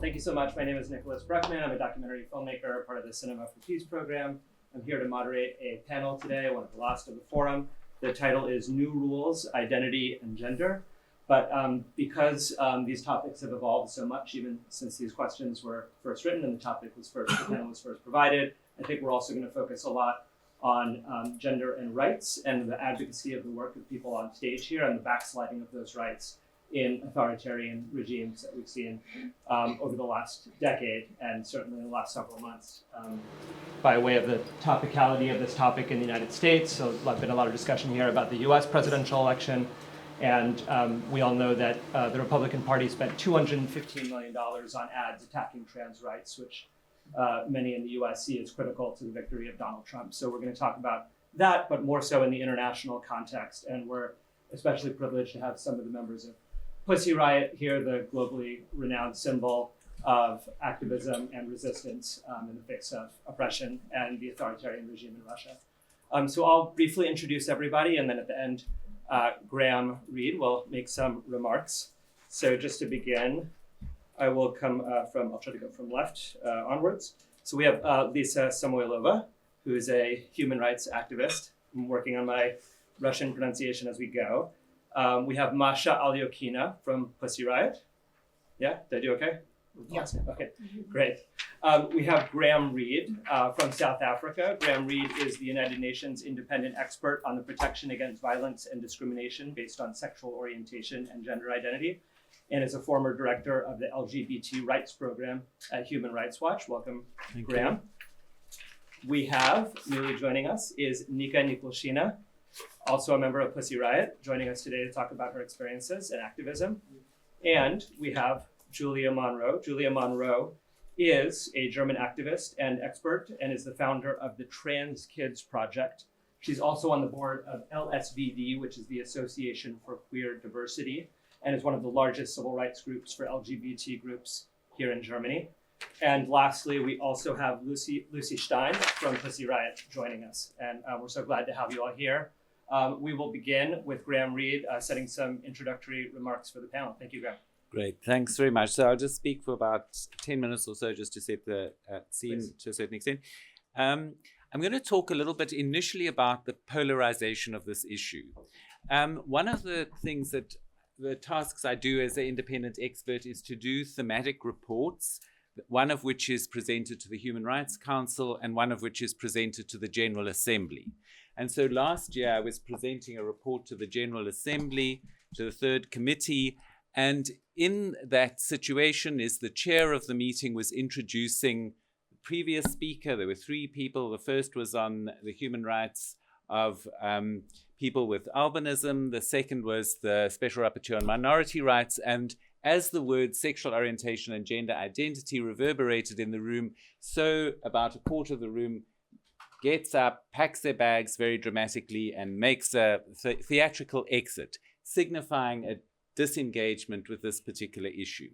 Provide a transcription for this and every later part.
thank you so much. My name is Nicholas Bruckman. I'm a documentary filmmaker, part of the Cinema for Peace program. I'm here to moderate a panel today, one of the last of the forum. The title is New Rules, Identity, and Gender. But because these topics have evolved so much, even since these questions were first written and the panel was first provided, I think we're also going to focus a lot on gender and rights and the advocacy of the work of people on stage here and the backsliding of those rights in authoritarian regimes that we've seen over the last decade and certainly in the last several months. By way of the topicality of this topic in the United States, so there's been a lot of discussion here about the US presidential election, and we all know that the Republican Party spent $215 million on ads attacking trans rights, which many in the US see as critical to the victory of Donald Trump. So we're going to talk about that, but more so in the international context, and we're especially privileged to have some of the members of Pussy Riot here, the globally renowned symbol of activism and resistance in the face of oppression and the authoritarian regime in Russia. So I'll briefly introduce everybody, and then at the end, Graeme Reid will make some remarks. So just to begin, I will I'll try to go from left onwards. So we have Lisa Samoilova, who is a human rights activist. I'm working on my Russian pronunciation as we go. We have Masha Alyokina from Pussy Riot. Yeah, did I do okay? Yes. Okay, great. We have Graeme Reid from South Africa. Graeme Reid is the United Nations independent expert on the protection against violence and discrimination based on sexual orientation and gender identity, and is a former director of the LGBT Rights Program at Human Rights Watch. Welcome, Graeme. We have, newly joining us, is Nika Nikolshina, also a member of Pussy Riot, joining us today to talk about her experiences and activism. And we have Julia Monro. Julia Monro is a German activist and expert and is the founder of the Trans Kids Project. She's also on the board of LSVD, which is the Association for Queer Diversity, and is one of the largest civil rights groups for LGBT groups here in Germany. And lastly, we also have Lucy Stein from Pussy Riot joining us. And we're so glad to have you all here. We will begin with Graeme Reid setting some introductory remarks for the panel. Thank you, Graeme. Great, thanks very much. So I'll just speak for about 10 minutes or so just to set the scene to a certain extent. I'm going to talk a little bit initially about the polarization of this issue. One of the things that the tasks I do as an independent expert is to do thematic reports, one of which is presented to the Human Rights Council and one of which is presented to the General Assembly. And so last year I was presenting a report to the General Assembly, to the third committee, and in that situation is the chair of the meeting was introducing the previous speaker. There were three people. The first was on the human rights of people with albinism. The second was the Special Rapporteur on Minority Rights. And as the words sexual orientation and gender identity reverberated in the room, so about a quarter of the room gets up, packs their bags very dramatically, and makes a theatrical exit, signifying a disengagement with this particular issue.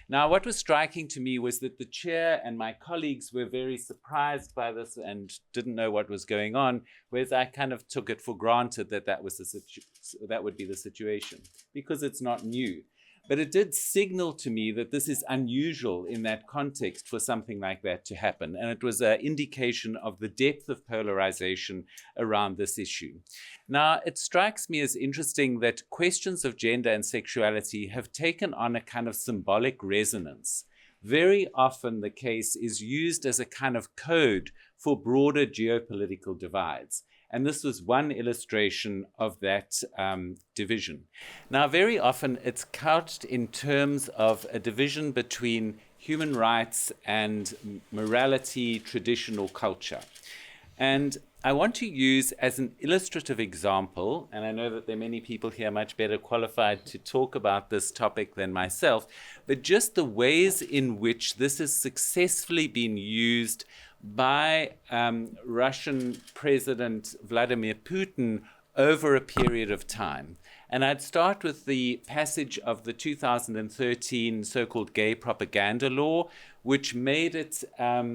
Now, what was striking to me was that the chair and my colleagues were very surprised by this and didn't know what was going on, whereas I kind of took it for granted that that would be the situation, because it's not new. But it did signal to me that this is unusual in that context for something like that to happen. And it was an indication of the depth of polarization around this issue. Now, it strikes me as interesting that questions of gender and sexuality have taken on a kind of symbolic resonance. Very often the case is used as a kind of code for broader geopolitical divides. And this was one illustration of that division. Now, very often it's couched in terms of a division between human rights and morality, traditional culture. And I want to use as an illustrative example, and I know that there are many people here much better qualified to talk about this topic than myself, but just the ways in which this has successfully been used by Russian President Vladimir Putin over a period of time. And I'd start with the passage of the 2013 so-called gay propaganda law, which made it, the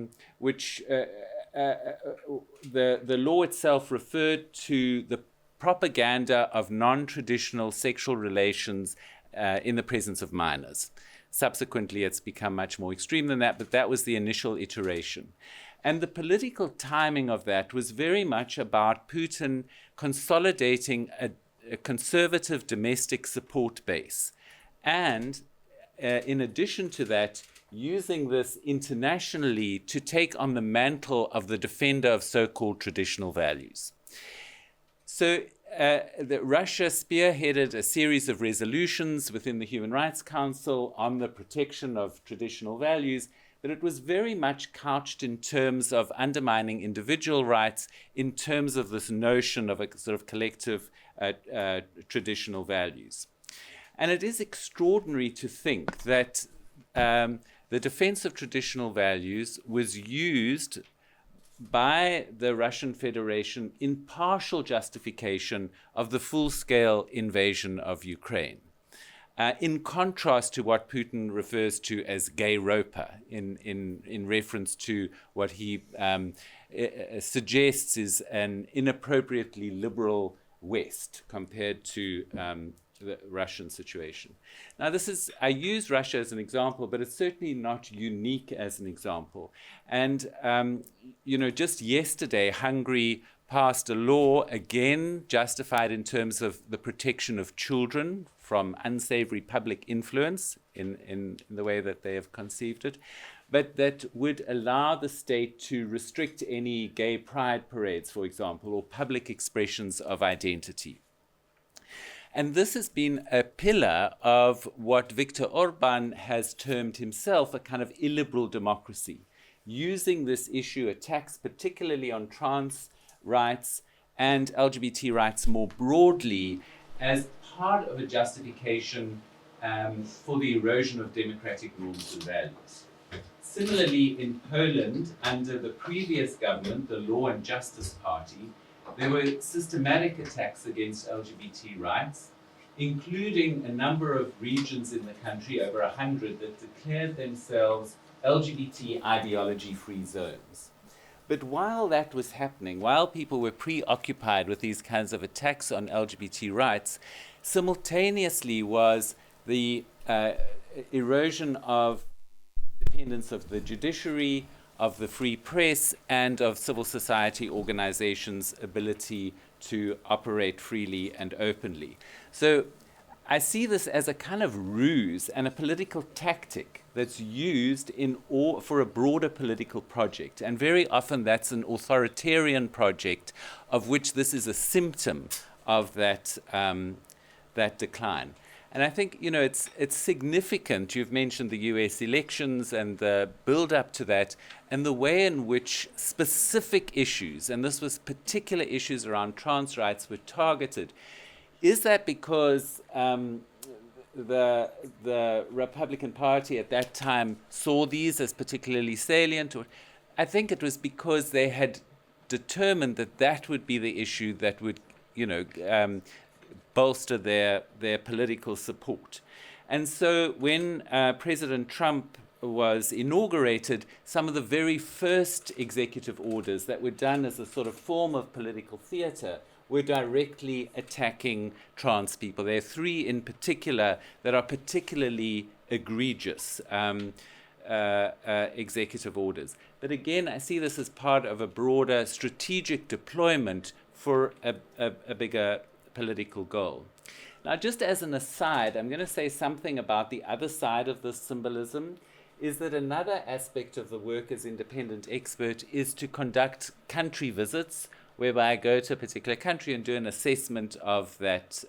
law itself referred to the propaganda of non-traditional sexual relations in the presence of minors. Subsequently, it's become much more extreme than that, but that was the initial iteration. And the political timing of that was very much about Putin consolidating a conservative domestic support base. And in addition to that, using this internationally to take on the mantle of the defender of so-called traditional values. So Russia spearheaded a series of resolutions within the Human Rights Council on the protection of traditional values, but it was very much couched in terms of undermining individual rights, in terms of this notion of a sort of collective traditional values. And it is extraordinary to think that the defense of traditional values was used by the Russian Federation in partial justification of the full-scale invasion of Ukraine, in contrast to what Putin refers to as gay Europa, in reference to what he suggests is an inappropriately liberal West compared to the Russian situation. Now, I use Russia as an example, but it's certainly not unique as an example. And, just yesterday, Hungary passed a law, again, justified in terms of the protection of children from unsavory public influence in the way that they have conceived it, but that would allow the state to restrict any gay pride parades, for example, or public expressions of identity. And this has been a pillar of what Viktor Orban has termed himself a kind of illiberal democracy, using this issue, attacks particularly on trans rights and LGBT rights more broadly, as part of a justification for the erosion of democratic norms and values. Similarly, in Poland, under the previous government, the Law and Justice Party, there were systematic attacks against LGBT rights, including a number of regions in the country, over 100, that declared themselves LGBT ideology-free zones. But while that was happening, while people were preoccupied with these kinds of attacks on LGBT rights, simultaneously was the erosion of independence of the judiciary, of the free press, and of civil society organizations' ability to operate freely and openly. So I see this as a kind of ruse and a political tactic that's used for a broader political project. And very often that's an authoritarian project of which this is a symptom of that decline. And I think, it's significant. You've mentioned the US elections and the build-up to that, and the way in which specific issues, and this was particular issues around trans rights, were targeted. Is that because the Republican Party at that time saw these as particularly salient? Or I think it was because they had determined that would be the issue that would, bolster their political support. And so when President Trump was inaugurated, some of the very first executive orders that were done as a sort of form of political theater were directly attacking trans people. There are three in particular that are particularly egregious executive orders. But again, I see this as part of a broader strategic deployment for a bigger political goal. Now, just as an aside, I'm going to say something about the other side of this symbolism, is that another aspect of the work as independent expert is to conduct country visits, whereby I go to a particular country and do an assessment of that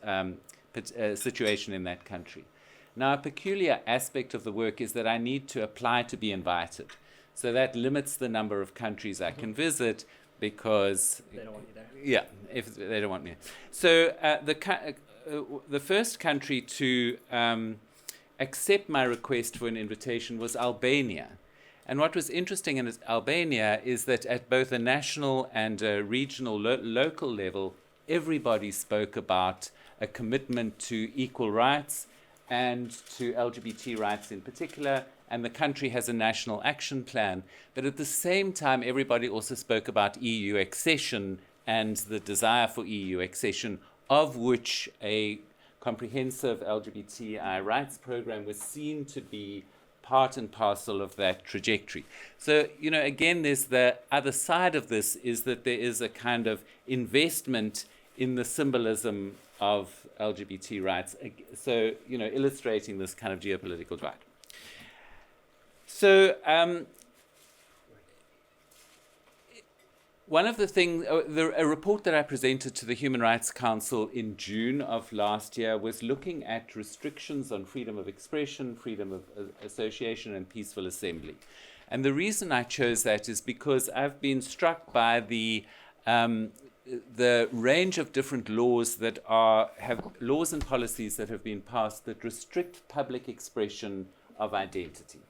situation in that country. Now, a peculiar aspect of the work is that I need to apply to be invited. So that limits the number of countries I can visit, because they don't want you there. Yeah, if they don't want me. So the first country to accept my request for an invitation was Albania. And what was interesting in Albania is that at both a national and a regional, local level, everybody spoke about a commitment to equal rights and to LGBT rights in particular, and the country has a national action plan. But at the same time, everybody also spoke about EU accession and the desire for EU accession, of which a comprehensive LGBTI rights program was seen to be part and parcel of that trajectory. So, again, there's the other side of this is that there is a kind of investment in the symbolism of LGBT rights. So, illustrating this kind of geopolitical divide. So, one of the things, a report that I presented to the Human Rights Council in June of last year was looking at restrictions on freedom of expression, freedom of association, and peaceful assembly. And the reason I chose that is because I've been struck by the range of different laws that have laws and policies that have been passed that restrict public expression of identity.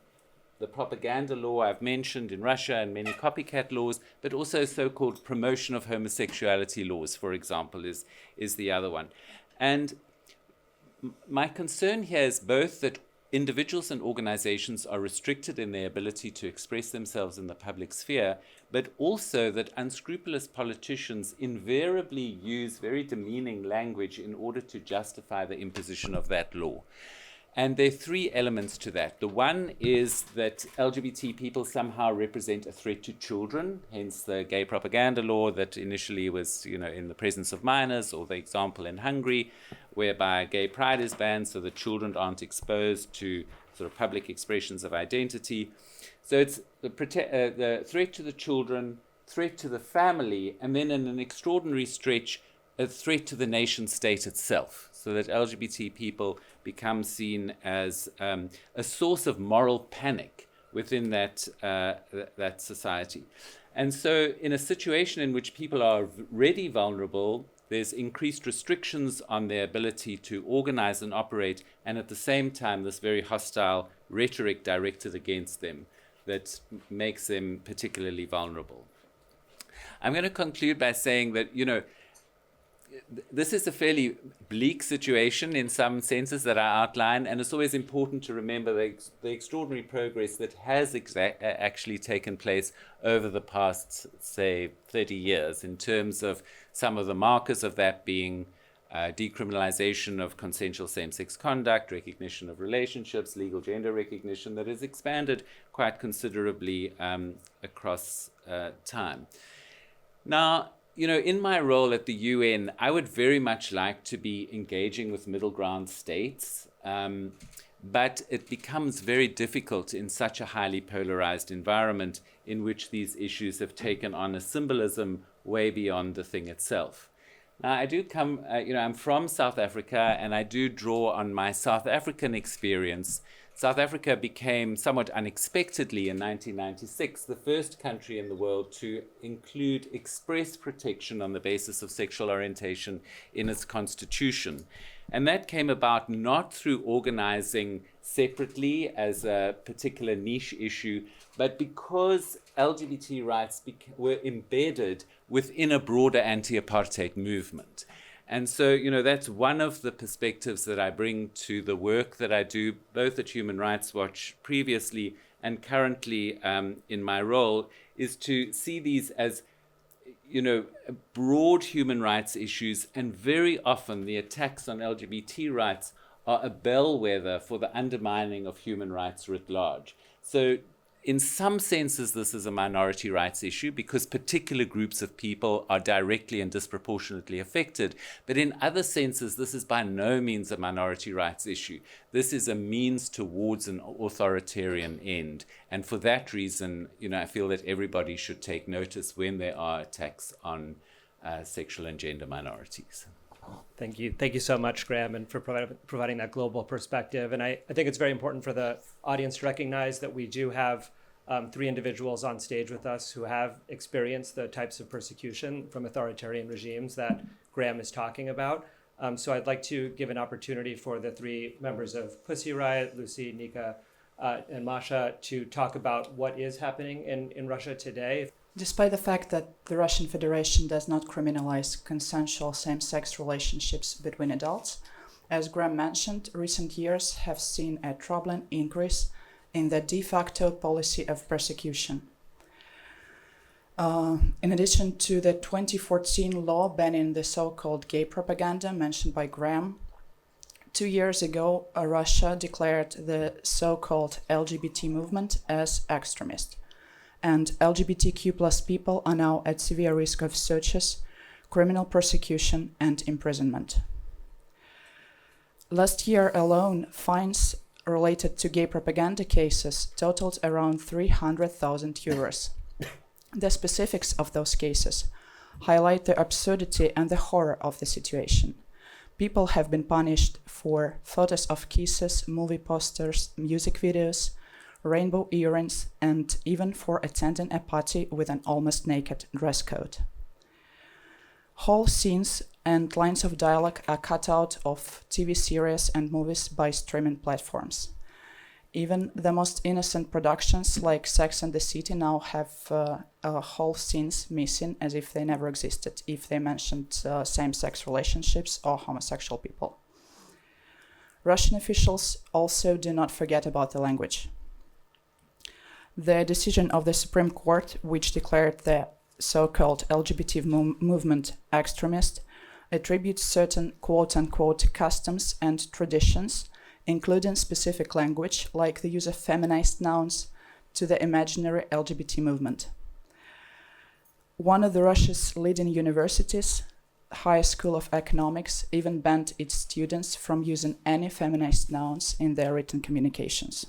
The propaganda law I've mentioned in Russia and many copycat laws, but also so-called promotion of homosexuality laws, for example, is the other one. And my concern here is both that individuals and organizations are restricted in their ability to express themselves in the public sphere, but also that unscrupulous politicians invariably use very demeaning language in order to justify the imposition of that law. And there are three elements to that. The one is that LGBT people somehow represent a threat to children, hence the gay propaganda law that initially was, in the presence of minors, or the example in Hungary, whereby gay pride is banned so that children aren't exposed to sort of public expressions of identity. So it's the threat to the children, threat to the family, and then in an extraordinary stretch, a threat to the nation state itself, so that LGBT people become seen as a source of moral panic within that society. And so in a situation in which people are already vulnerable, there's increased restrictions on their ability to organize and operate, and at the same time this very hostile rhetoric directed against them that makes them particularly vulnerable. I'm going to conclude by saying that, this is a fairly bleak situation in some senses that I outline, and it's always important to remember the extraordinary progress that has actually taken place over the past, say, 30 years in terms of some of the markers of that being decriminalization of consensual same-sex conduct, recognition of relationships, legal gender recognition that has expanded quite considerably across time. Now, in my role at the UN, I would very much like to be engaging with middle ground states, but it becomes very difficult in such a highly polarized environment in which these issues have taken on a symbolism way beyond the thing itself. Now, I do come, I'm from South Africa, and I do draw on my South African experience. South Africa became, somewhat unexpectedly in 1996, the first country in the world to include express protection on the basis of sexual orientation in its constitution. And that came about not through organizing separately as a particular niche issue, but because LGBT rights were embedded within a broader anti-apartheid movement. And so, that's one of the perspectives that I bring to the work that I do, both at Human Rights Watch previously and currently in my role, is to see these as, broad human rights issues, and very often the attacks on LGBT rights are a bellwether for the undermining of human rights writ large. So in some senses, this is a minority rights issue because particular groups of people are directly and disproportionately affected. But in other senses, this is by no means a minority rights issue. This is a means towards an authoritarian end. And for that reason, I feel that everybody should take notice when there are attacks on sexual and gender minorities. Thank you. Thank you so much, Graeme, and for providing that global perspective. And I think it's very important for the audience to recognize that we do have three individuals on stage with us who have experienced the types of persecution from authoritarian regimes that Graeme is talking about. So I'd like to give an opportunity for the three members of Pussy Riot, Lucy, Nika, and Masha, to talk about what is happening in Russia today. Despite the fact that the Russian Federation does not criminalize consensual same-sex relationships between adults, as Graeme mentioned, recent years have seen a troubling increase in the de facto policy of persecution. In addition to the 2014 law banning the so-called gay propaganda mentioned by Graeme, 2 years ago, Russia declared the so-called LGBT movement as extremist, and LGBTQ plus people are now at severe risk of searches, criminal prosecution, and imprisonment. Last year alone, fines related to gay propaganda cases totaled around 300,000 euros. The specifics of those cases highlight the absurdity and the horror of the situation. People have been punished for photos of kisses, movie posters, music videos, rainbow earrings, and even for attending a party with an almost naked dress code. Whole scenes and lines of dialogue are cut out of TV series and movies by streaming platforms. Even the most innocent productions like Sex and the City now have whole scenes missing as if they never existed, if they mentioned same-sex relationships or homosexual people. Russian officials also do not forget about the language. The decision of the Supreme Court, which declared the so-called LGBT movement extremist, attributes certain quote-unquote customs and traditions, including specific language like the use of feminized nouns, to the imaginary LGBT movement. One of the Russia's leading universities, High School of Economics, even banned its students from using any feminized nouns in their written communications.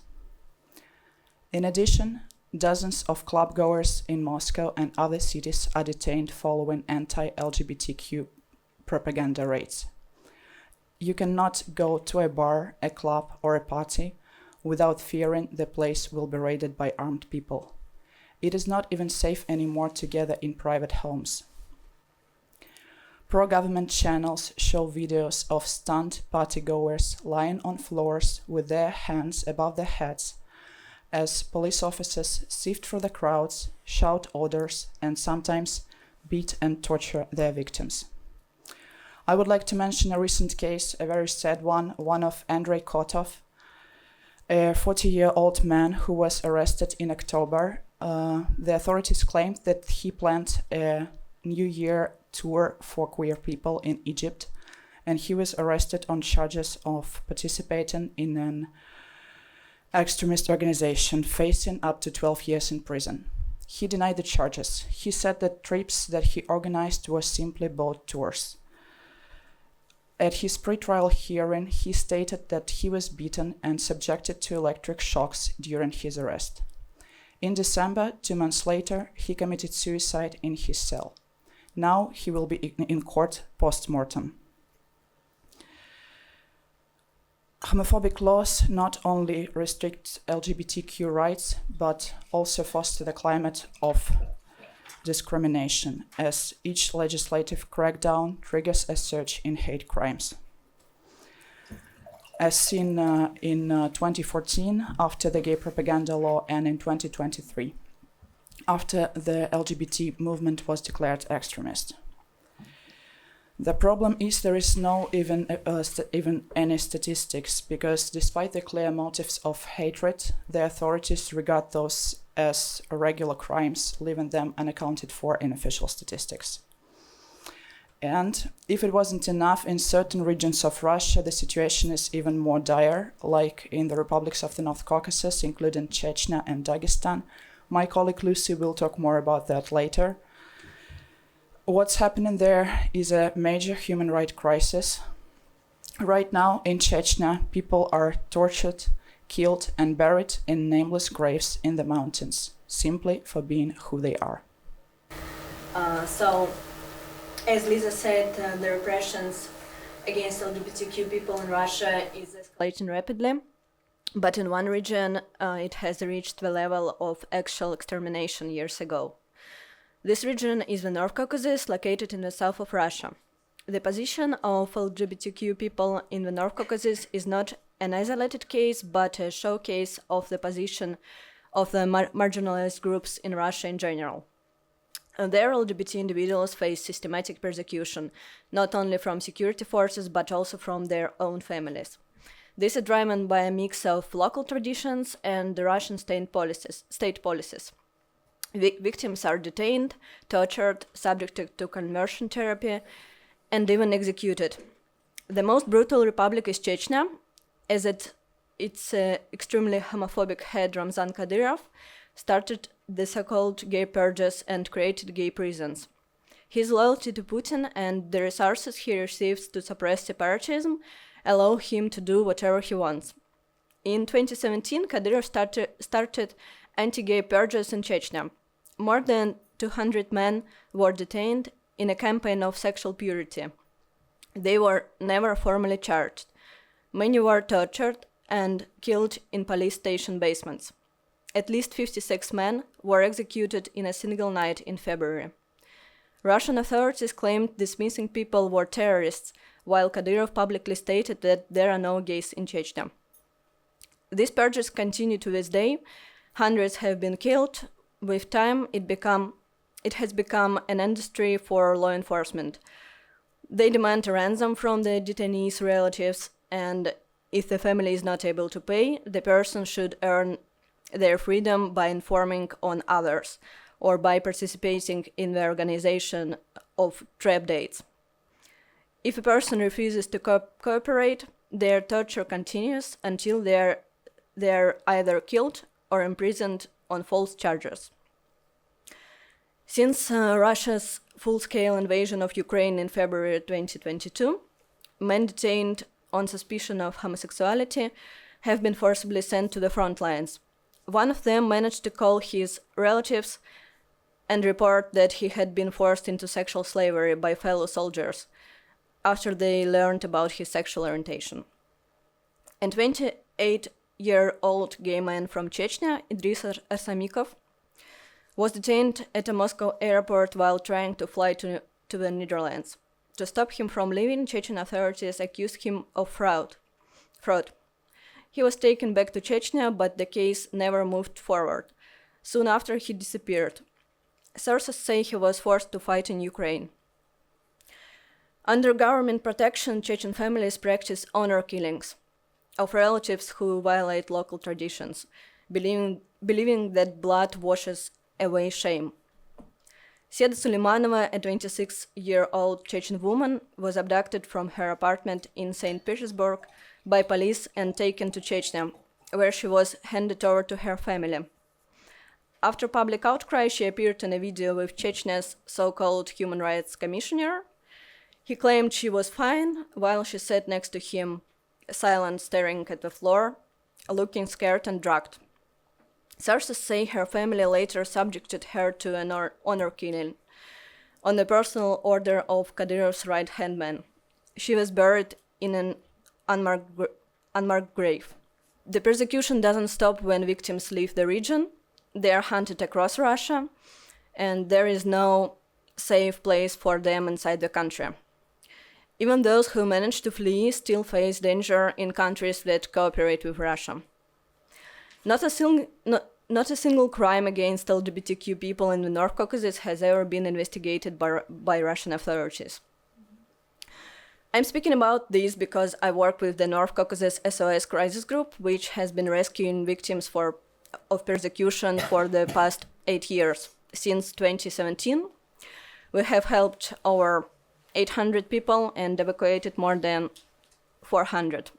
In addition, dozens of clubgoers in Moscow and other cities are detained following anti-LGBTQ propaganda raids. You cannot go to a bar, a club, or a party without fearing the place will be raided by armed people. It is not even safe anymore to gather in private homes. Pro-government channels show videos of stunned partygoers lying on floors with their hands above their heads as police officers sift through the crowds, shout orders, and sometimes beat and torture their victims. I would like to mention a recent case, a very sad one of Andrei Kotov, a 40-year-old man who was arrested in October. The authorities claimed that he planned a New Year tour for queer people in Egypt, and he was arrested on charges of participating in an extremist organization, facing up to 12 years in prison. He denied the charges. He said that trips that he organized were simply boat tours. At his pre-trial hearing, he stated that he was beaten and subjected to electric shocks during his arrest. In December, 2 months later, he committed suicide in his cell. Now he will be in court post-mortem. Homophobic laws not only restrict LGBTQ rights, but also foster the climate of discrimination, as each legislative crackdown triggers a surge in hate crimes. As seen in 2014, after the gay propaganda law, and in 2023, after the LGBT movement was declared extremist. The problem is there is no even any statistics, because despite the clear motives of hatred, the authorities regard those as regular crimes, leaving them unaccounted for in official statistics. And if it wasn't enough, in certain regions of Russia, the situation is even more dire, like in the republics of the North Caucasus, including Chechnya and Dagestan. My colleague Lucy will talk more about that later. What's happening there is a major human rights crisis. Right now in Chechnya, people are tortured, killed, and buried in nameless graves in the mountains, simply for being who they are. So, as Lisa said, the repressions against LGBTQ people in Russia is escalating rapidly, but in one region it has reached the level of actual extermination years ago. This region is the North Caucasus, located in the south of Russia. The position of LGBTQ people in the North Caucasus is not an isolated case, but a showcase of the position of the marginalized groups in Russia in general. There, LGBT individuals face systematic persecution, not only from security forces, but also from their own families. This is driven by a mix of local traditions and the Russian state policies. Victims are detained, tortured, subjected to conversion therapy, and even executed. The most brutal republic is Chechnya, as its extremely homophobic head Ramzan Kadyrov started the so-called gay purges and created gay prisons. His loyalty to Putin and the resources he receives to suppress separatism allow him to do whatever he wants. In 2017, Kadyrov started anti-gay purges in Chechnya. More than 200 men were detained in a campaign of sexual purity. They were never formally charged. Many were tortured and killed in police station basements. At least 56 men were executed in a single night in February. Russian authorities claimed these missing people were terrorists, while Kadyrov publicly stated that there are no gays in Chechnya. These purges continue to this day. Hundreds have been killed. With time, it has become an industry for law enforcement. They demand a ransom from the detainees' relatives, and if the family is not able to pay, the person should earn their freedom by informing on others or by participating in the organization of trap dates. If a person refuses to cooperate, their torture continues until they are either killed or imprisoned on false charges. Since Russia's full-scale invasion of Ukraine in February 2022, men detained on suspicion of homosexuality have been forcibly sent to the front lines. One of them managed to call his relatives and report that he had been forced into sexual slavery by fellow soldiers after they learned about his sexual orientation. A 28-year-old gay man from Chechnya, Idris Arsamikov, was detained at a Moscow airport while trying to fly to the Netherlands. To stop him from leaving, Chechen authorities accused him of fraud. He was taken back to Chechnya, but the case never moved forward. Soon after, he disappeared. Sources say he was forced to fight in Ukraine. Under government protection, Chechen families practice honor killings of relatives who violate local traditions, believing that blood washes away shame. Seda Suleimanova, a 26-year-old Chechen woman, was abducted from her apartment in St. Petersburg by police and taken to Chechnya, where she was handed over to her family. After public outcry, she appeared in a video with Chechnya's so-called human rights commissioner. He claimed she was fine while she sat next to him, silent, staring at the floor, looking scared and drugged. Sources say her family later subjected her to an honor killing on the personal order of Kadyrov's right-hand man. She was buried in an unmarked grave. The persecution doesn't stop when victims leave the region. They are hunted across Russia, and there is no safe place for them inside the country. Even those who manage to flee still face danger in countries that cooperate with Russia. Not a single crime against LGBTQ people in the North Caucasus has ever been investigated by Russian authorities. I'm speaking about this because I work with the North Caucasus SOS Crisis Group, which has been rescuing victims of persecution for the past 8 years. Since 2017, we have helped over 800 people and evacuated more than 400.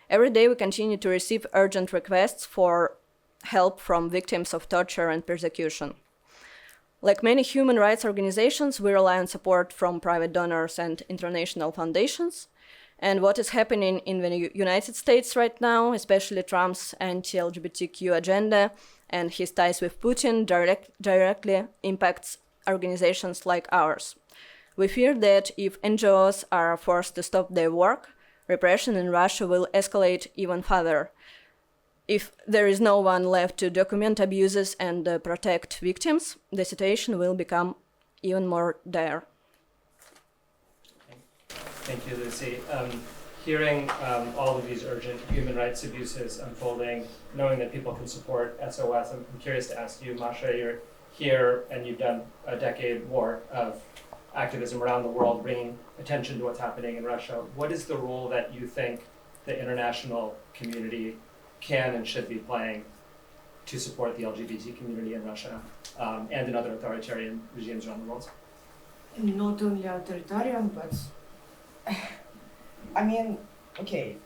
Every day we continue to receive urgent requests for help from victims of torture and persecution. Like many human rights organizations, we rely on support from private donors and international foundations. And what is happening in the United States right now, especially Trump's anti-LGBTQ agenda and his ties with Putin, directly impacts organizations like ours. We fear that if NGOs are forced to stop their work, repression in Russia will escalate even further. If there is no one left to document abuses and protect victims, the situation will become even more dire. Thank you, Lucy. Hearing all of these urgent human rights abuses unfolding, knowing that people can support SOS, I'm curious to ask you, Masha, you're here and you've done a decade more of activism around the world, bringing attention to what's happening in Russia. What is the role that you think the international community can and should be playing to support the LGBT community in Russia and in other authoritarian regimes around the world? Not only authoritarian, but I mean, okay.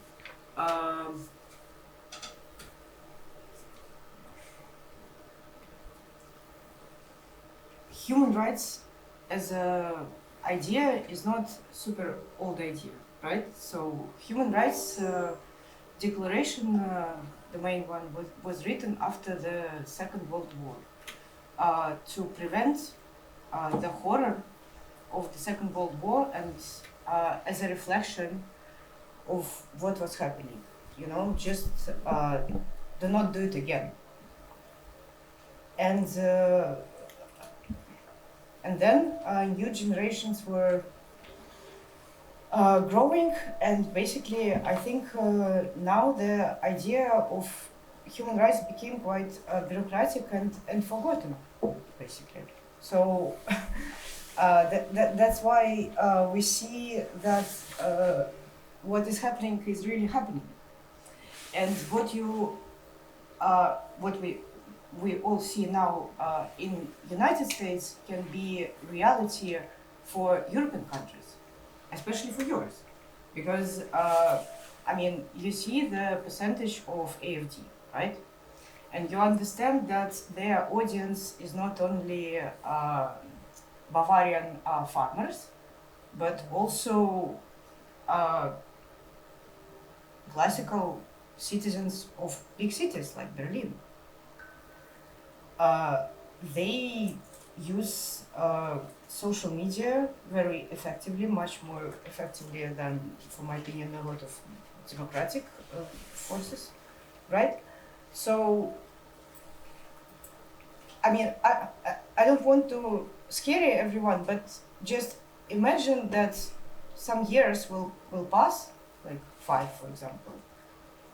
Human rights as a idea is not super old idea, right? So human rights declaration, the main one, was written after the Second World War to prevent the horror of the Second World War and as a reflection of what was happening. You know, just do not do it again. And then new generations were growing, and basically I think now the idea of human rights became quite bureaucratic and forgotten, basically. So that's why we see that what is happening is really happening. And what we all see now in United States can be reality for European countries, especially for yours, because I mean, you see the percentage of AFD, right? And you understand that their audience is not only Bavarian farmers, but also classical citizens of big cities like Berlin. They use social media very effectively, much more effectively than, for my opinion, a lot of democratic forces, right? So, I mean, I don't want to scare everyone, but just imagine that some years will pass, like 5, for example,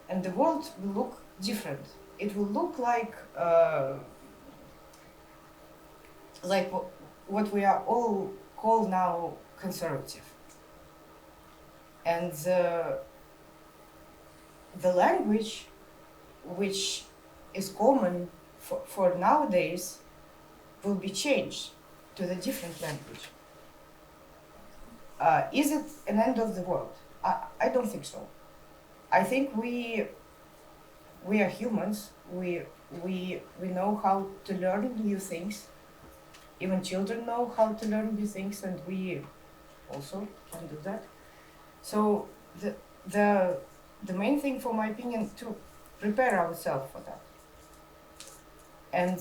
and the world will look different. It will look like what we are all call now conservative. And the language which is common for nowadays will be changed to the different language. Is it an end of the world? I don't think so. I think we are humans. We know how to learn new things. Even children know how to learn new things, and we also can do that. So the main thing, for my opinion, to prepare ourselves for that. And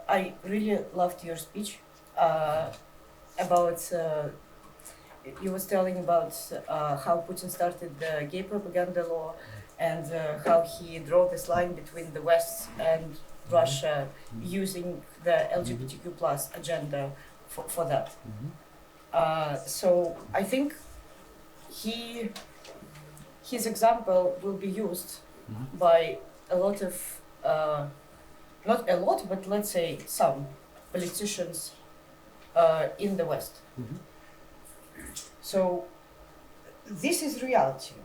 I really loved your speech about. You was telling about how Putin started the gay propaganda law, and how he drew this line between the West and Russia, using the LGBTQ plus agenda for that. So I think his example will be used by a lot of, not a lot, but let's say some politicians in the West. So this is reality.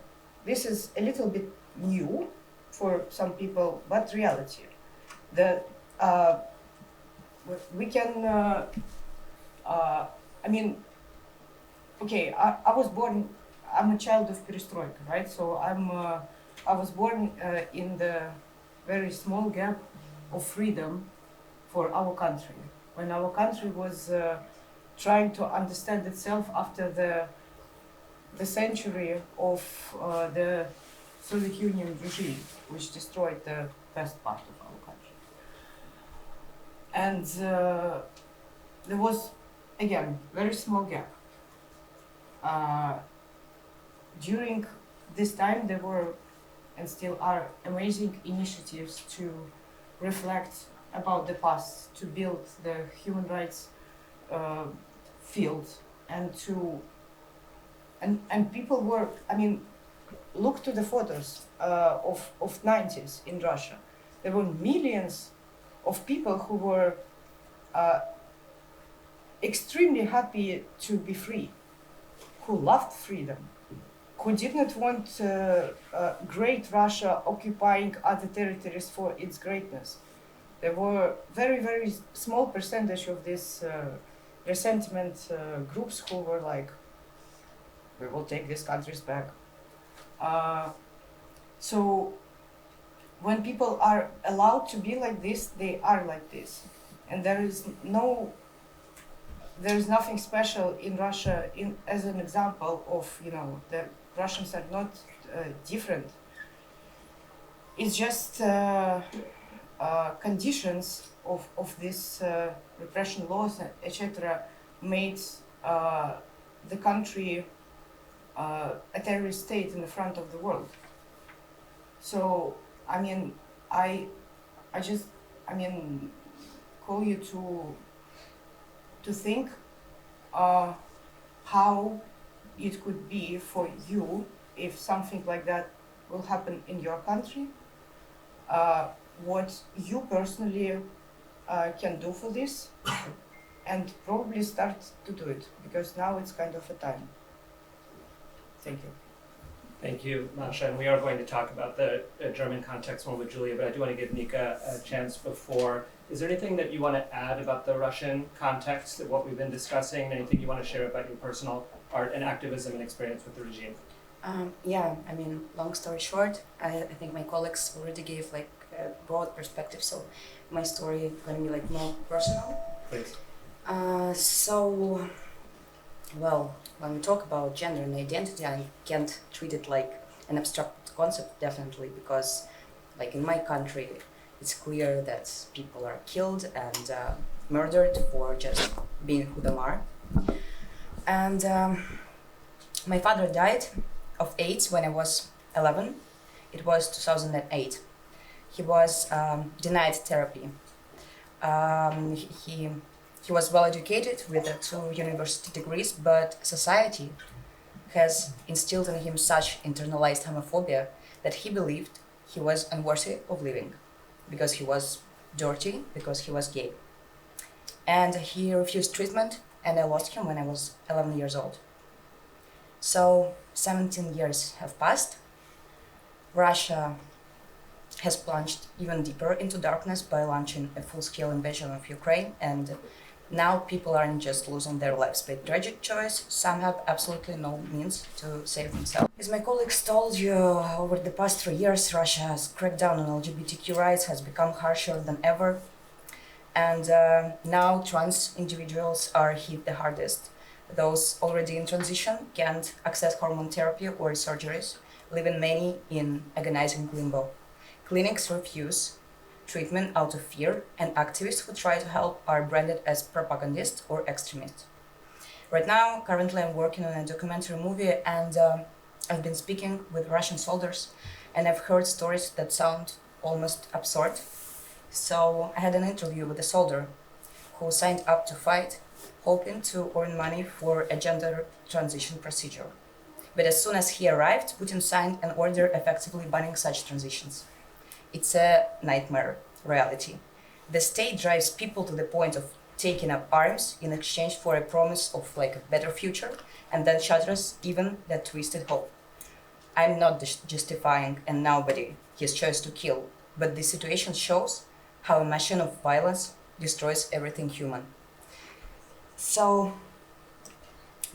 This is a little bit new for some people, but reality. We can, I mean, okay, I was born, I'm a child of perestroika, right? So I was born in the very small gap of freedom for our country, when our country was trying to understand itself after the century of the Soviet Union regime, which destroyed the best part of our country. And there was, again, very small gap. During this time, there were and still are amazing initiatives to reflect about the past, to build the human rights field, and people were, I mean, look to the photos of 90s in Russia. There were millions of people who were extremely happy to be free, who loved freedom, who did not want great Russia occupying other territories for its greatness. There were very, very small percentage of this resentment groups who were like, we will take these countries back. So when people are allowed to be like this, they are like this, and there is nothing special in Russia. As an example of, the Russians are not different. It's just conditions of this repression laws, etc., made the country a terrorist state in the front of the world. So, I mean, I just call you to think how it could be for you if something like that will happen in your country, what you personally can do for this, and probably start to do it, because now it's kind of a time. Thank you. Thank you, Masha. And we are going to talk about the German context more with Julia, but I do want to give Nika a chance before. Is there anything that you want to add about the Russian context of what we've been discussing? Anything you want to share about your personal art and activism and experience with the regime? Yeah, I mean, long story short, I think my colleagues already gave like a broad perspective, so my story is going to be like more personal. Please. So, well, when we talk about gender and identity, I can't treat it like an abstract concept, definitely, because like in my country, it's clear that people are killed and murdered for just being who they are. And my father died of AIDS when I was 11. It was 2008. He was denied therapy. He was well educated with 2 university degrees, but society has instilled in him such internalized homophobia that he believed he was unworthy of living because he was dirty, because he was gay. And he refused treatment, and I lost him when I was 11 years old. So 17 years have passed. Russia has plunged even deeper into darkness by launching a full-scale invasion of Ukraine, and now people aren't just losing their lives by tragic choice, some have absolutely no means to save themselves. As my colleagues told you, over the past 3 years, Russia's crackdown on LGBTQ rights has become harsher than ever, and now trans individuals are hit the hardest. Those already in transition can't access hormone therapy or surgeries, leaving many in agonizing limbo. Clinics refuse treatment out of fear, and activists who try to help are branded as propagandists or extremists. Right now, currently I'm working on a documentary movie, and I've been speaking with Russian soldiers, and I've heard stories that sound almost absurd. So I had an interview with a soldier who signed up to fight, hoping to earn money for a gender transition procedure. But as soon as he arrived, Putin signed an order effectively banning such transitions. It's a nightmare reality. The state drives people to the point of taking up arms in exchange for a promise of like a better future, and then shatters even that twisted hope. I'm not justifying and nobody his choice to kill, but this situation shows how a machine of violence destroys everything human. So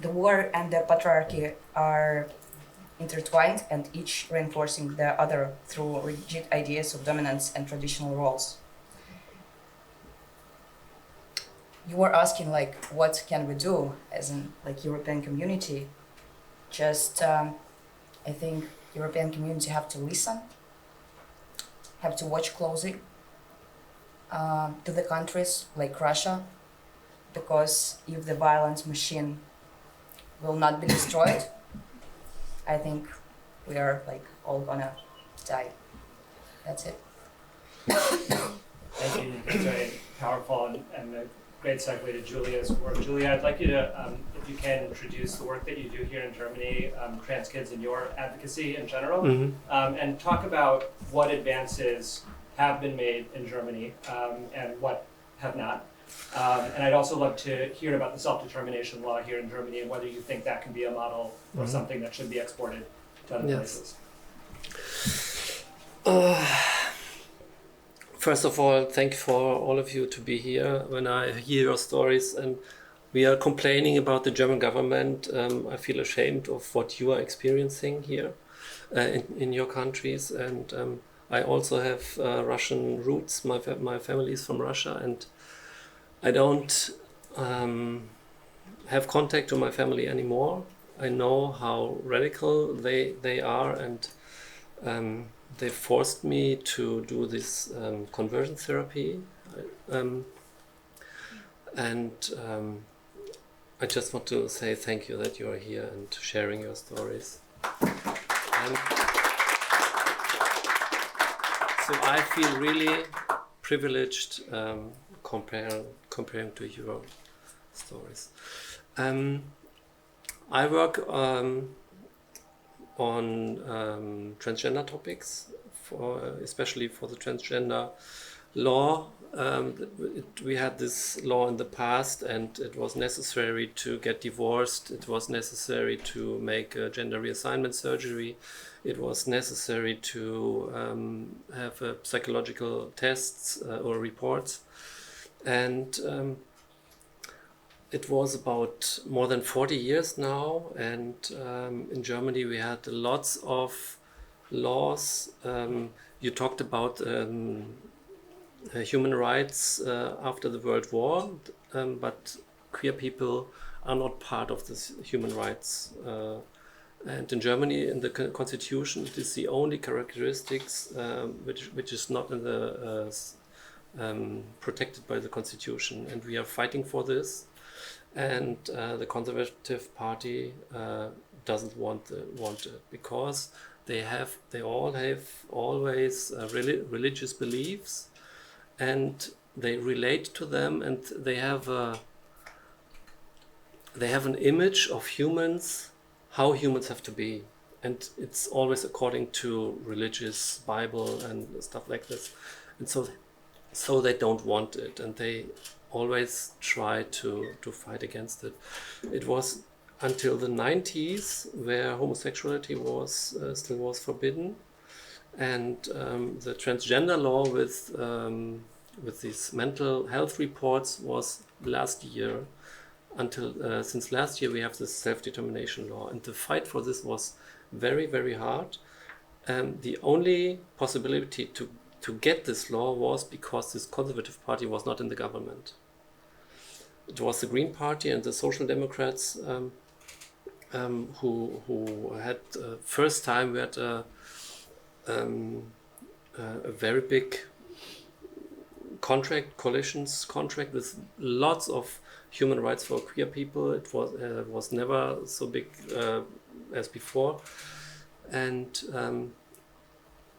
the war and the patriarchy are intertwined, and each reinforcing the other through rigid ideas of dominance and traditional roles. You were asking like, what can we do as an like European community? Just, I think European community have to listen, have to watch closely to the countries like Russia, because if the violence machine will not be destroyed, I think we are like all gonna die. That's it. Thank you. It's very powerful and a great segue to Julia's work. Julia, I'd like you to, if you can, introduce the work that you do here in Germany, trans kids and your advocacy in general, and talk about what advances have been made in Germany and what have not. And I'd also love to hear about the self-determination law here in Germany and whether you think that can be a model or something that should be exported to other places. First of all, thank you for all of you to be here. When I hear your stories, and we are complaining about the German government. I feel ashamed of what you are experiencing here in your countries, and I also have Russian roots. My family is from Russia, and I don't have contact to my family anymore. I know how radical they are, and they forced me to do this conversion therapy. I just want to say thank you that you are here and sharing your stories. So I feel really privileged comparing to your stories. I work on transgender topics, especially for the transgender law. We had this law in the past, and it was necessary to get divorced. It was necessary to make a gender reassignment surgery. It was necessary to have psychological tests or reports. And it was about more than 40 years now. And in Germany, we had lots of laws. You talked about human rights after the World War, but queer people are not part of this human rights. And in Germany, in the constitution, it is the only characteristics which is not in the protected by the constitution, and we are fighting for this. And the Conservative Party doesn't want it because they all have always religious beliefs, and they relate to them, and they have an image of humans, how humans have to be, and it's always according to religious Bible and stuff like this, and so they don't want it, and they always try to fight against it. It was until the 90s where homosexuality still was forbidden, and the transgender law with these mental health reports was last year. Since last year we have this self-determination law, and the fight for this was very, very hard. The only possibility to get this law was because this Conservative Party was not in the government. It was the Green Party and the Social Democrats who had first time we had a very big coalitions contract with lots of human rights for queer people. It was never so big as before, and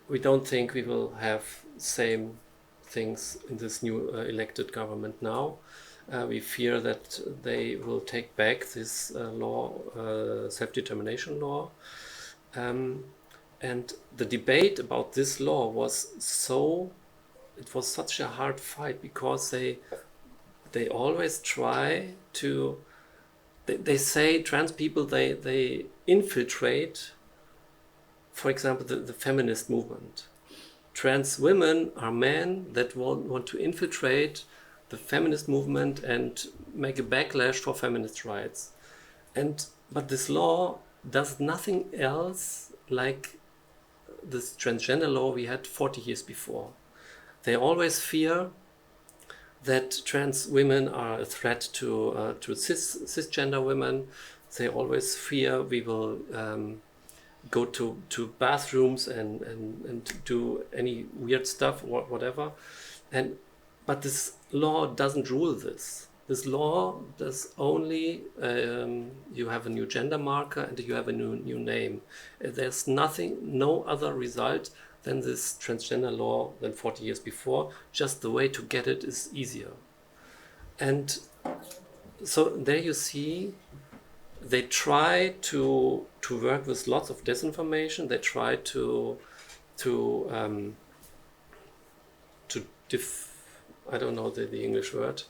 we don't think we will have same things in this new elected government now. We fear that they will take back this law, self-determination law, and the debate about this law was such a hard fight because they always try to. They say trans people they infiltrate, for example, the feminist movement. Trans women are men that want to infiltrate the feminist movement and make a backlash for feminist rights. But this law does nothing else like this transgender law we had 40 years before. They always fear that trans women are a threat to cisgender women. They always fear we will go to bathrooms and do any weird stuff or whatever. But this law doesn't rule this. This law does only, you have a new gender marker and you have a new name. There's no other result than this transgender law than 40 years before. Just the way to get it is easier. And so there you see, they try to work with lots of disinformation. They try I don't know the English word.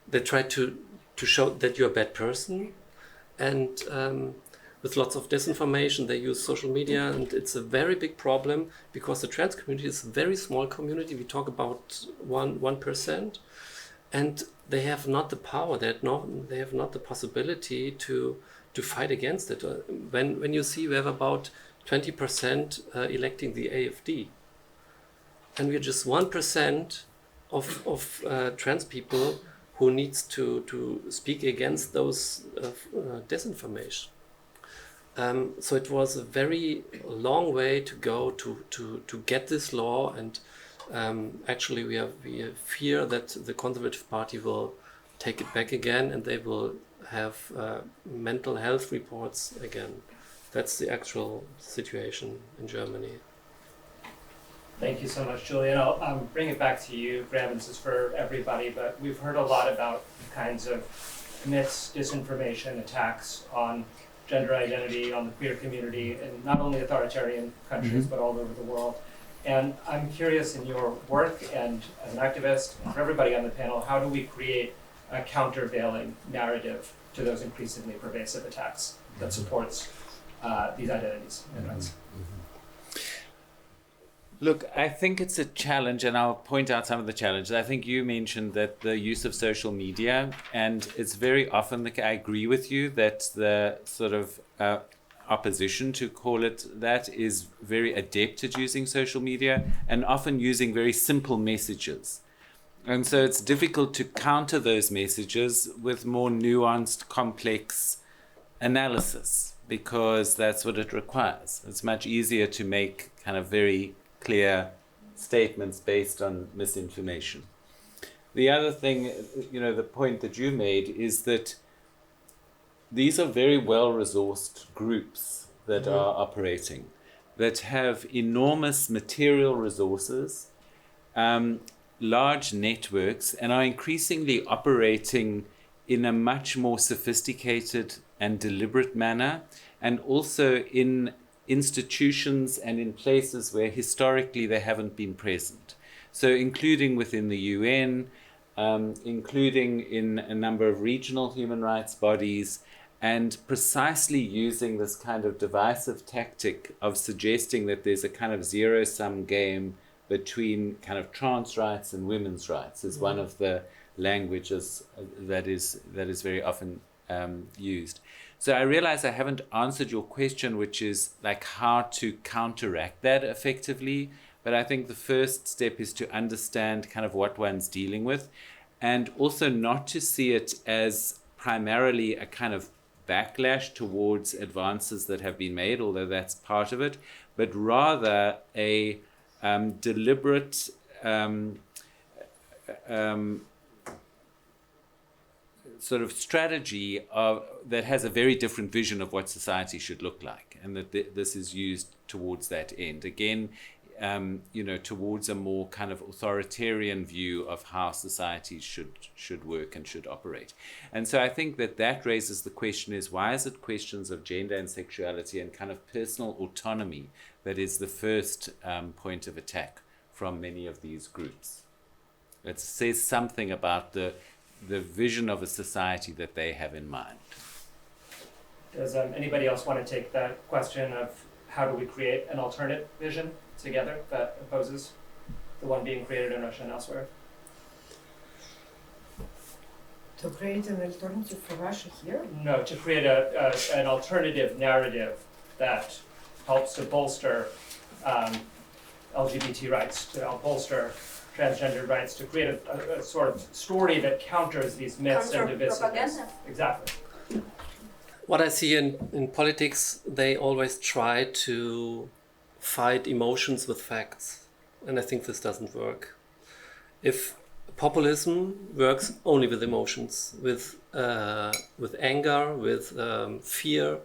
They try to show that you're a bad person, and with lots of disinformation. They use social media, and it's a very big problem because the trans community is a very small community. We talk about 1%, and they have not the power. They have not the possibility to fight against it. When you see we have about 20% electing the AfD, and we're just 1% of trans people who needs to speak against those disinformation. So it was a very long way to go to get this law, and actually we fear that the Conservative Party will take it back again, and they will have mental health reports again. That's the actual situation in Germany. Thank you so much, Julia. And I'll bring it back to you, Graeme. This is for everybody, but we've heard a lot about kinds of myths, disinformation, attacks on gender identity, on the queer community, in not only authoritarian countries, but all over the world. And I'm curious, in your work and as an activist, and for everybody on the panel, how do we create a countervailing narrative to those increasingly pervasive attacks that supports these identities and rights? Look, I think it's a challenge, and I'll point out some of the challenges. I think you mentioned that the use of social media, and it's very often, like, I agree with you that the sort of opposition, to call it that, is very adept at using social media and often using very simple messages. And so it's difficult to counter those messages with more nuanced, complex analysis, because that's what it requires. It's much easier to make kind of very clear statements based on misinformation. The other thing, the point that you made is that these are very well-resourced groups that are operating, that have enormous material resources, large networks, and are increasingly operating in a much more sophisticated and deliberate manner, and also in institutions and in places where historically they haven't been present. So including within the UN, including in a number of regional human rights bodies, and precisely using this kind of divisive tactic of suggesting that there's a kind of zero-sum game between kind of trans rights and women's rights is one of the languages that is very often used. So I realize I haven't answered your question, which is like how to counteract that effectively. But I think the first step is to understand kind of what one's dealing with, and also not to see it as primarily a kind of backlash towards advances that have been made, although that's part of it, but rather a deliberate sort of strategy that has a very different vision of what society should look like, and that this is used towards that end. Again, towards a more kind of authoritarian view of how societies should work and should operate. And so I think that raises the question is, why is it questions of gender and sexuality and kind of personal autonomy that is the first point of attack from many of these groups? It says something about the vision of a society that they have in mind. Does anybody else want to take that question of how do we create an alternate vision together that opposes the one being created in Russia and elsewhere? To create an alternative for Russia here? No, to create an alternative narrative that helps to bolster LGBT rights, to help bolster transgender rights, to create a sort of story that counters these myths and divisiveness. Propaganda. Exactly. What I see in politics, they always try to fight emotions with facts, and I think this doesn't work. If populism works only with emotions, with anger, with fear,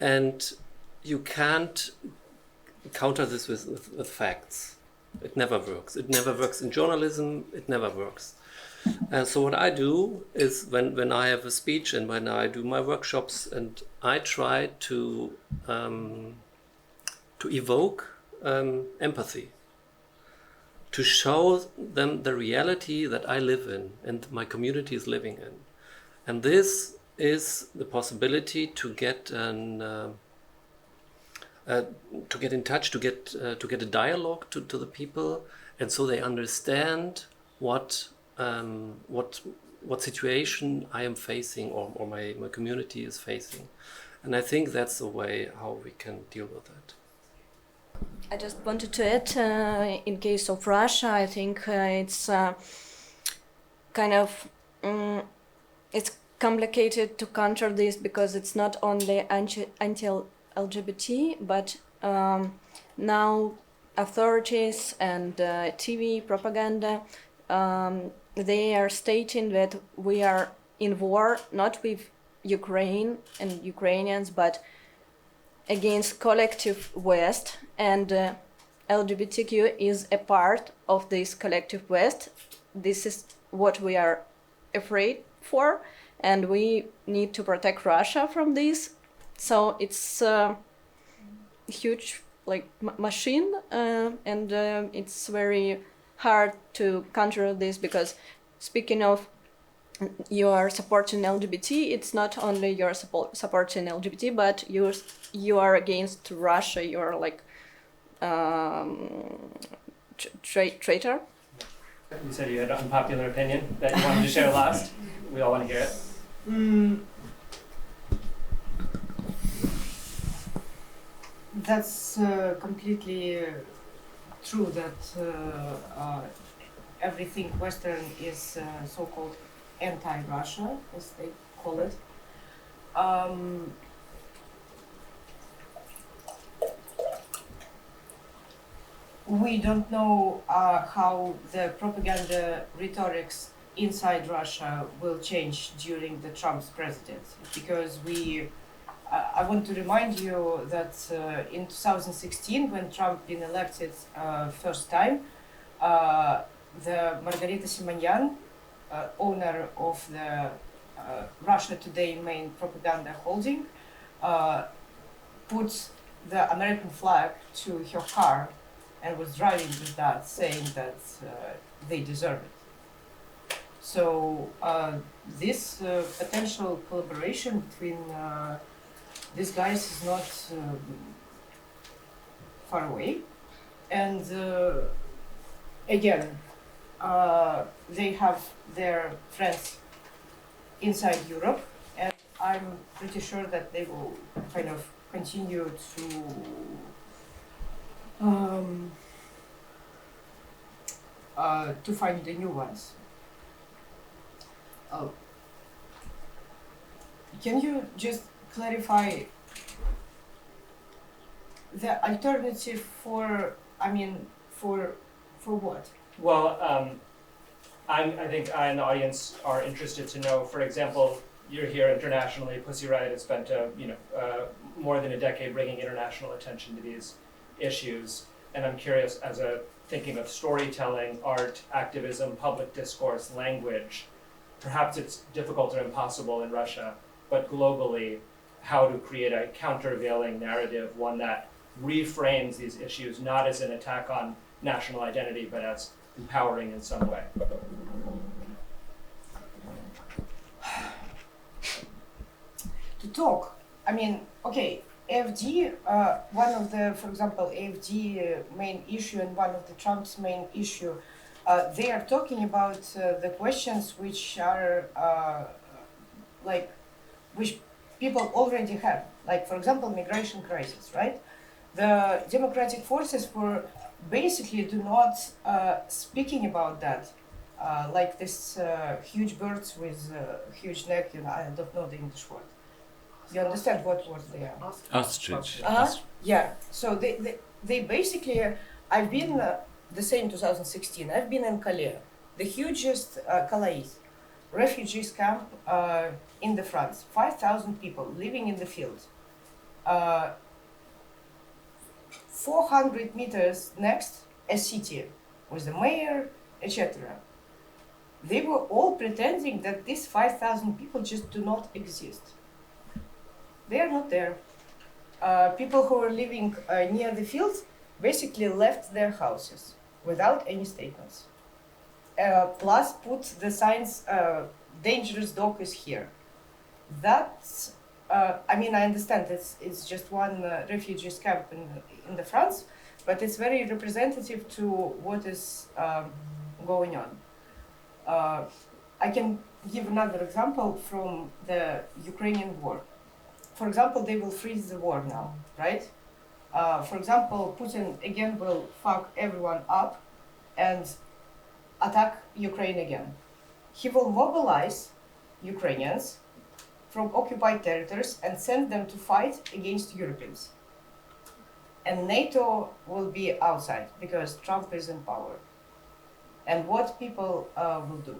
and you can't counter this with facts. It never works. It never works in journalism. It never works. So what I do is when I have a speech and when I do my workshops, and I try to evoke empathy, to show them the reality that I live in and my community is living in. And this is the possibility to get to get in touch, to get a dialogue to the people, and so they understand what situation I am facing, or my community is facing. And I think that's the way how we can deal with that. I just wanted to add, in case of Russia, I think it's kind of it's complicated to counter this, because it's not only anti-LGBT, but now authorities and TV propaganda, they are stating that we are in war not with Ukraine and Ukrainians, but against collective West, and LGBTQ is a part of this collective West. This is what we are afraid for, and we need to protect Russia from this. So it's a huge machine, and it's very hard to counter this, because speaking of you are supporting LGBT, it's not only you're supporting LGBT, but you are against Russia. You are like traitor. You said you had an unpopular opinion that you wanted to share last. We all want to hear it. That's completely true that everything Western is so-called anti-Russia, as they call it. We don't know how the propaganda rhetorics inside Russia will change during the Trump's presidency, because I want to remind you that in 2016, when Trump been elected first time, the Margarita Simonyan, owner of the Russia Today main propaganda holding, put the American flag to her car and was driving with that, saying that they deserve it. So this potential collaboration between these guys is not far away. And again, they have their friends inside Europe, and I'm pretty sure that they will kind of continue to find the new ones. Can you just clarify the alternative for what? Well, I think I and the audience are interested to know, for example, you're here internationally. Pussy Riot has spent more than a decade bringing international attention to these issues, and I'm curious, as thinking of storytelling, art, activism, public discourse, language, perhaps it's difficult or impossible in Russia, but globally, how to create a countervailing narrative, one that reframes these issues not as an attack on national identity, but as empowering in some way. To talk, AFD, one of the, for example, AFD main issue and one of the Trump's main issue, they are talking about the questions which are which people already have, like, for example, migration crisis, right? The democratic forces were basically do not speaking about that, like this huge birds with huge neck, I don't know the English word. You understand what was there? Ostrich. Yeah, so they basically, I've been, the same 2016, I've been in Calais, the hugest Calais refugees camp in the France, 5,000 people living in the field. 400 meters next, a city with the mayor, etc. They were all pretending that these 5,000 people just do not exist. They are not there. People who are living near the fields basically left their houses without any statements. Plus put the signs, dangerous dog is here. that, I mean, I understand it's just one refugees camp in the France, but it's very representative to what is going on. I can give another example from the Ukrainian war. For example, they will freeze the war now, right? For example, Putin again will fuck everyone up and attack Ukraine again. He will mobilize Ukrainians from occupied territories and send them to fight against Europeans. And NATO will be outside because Trump is in power. And what people will do.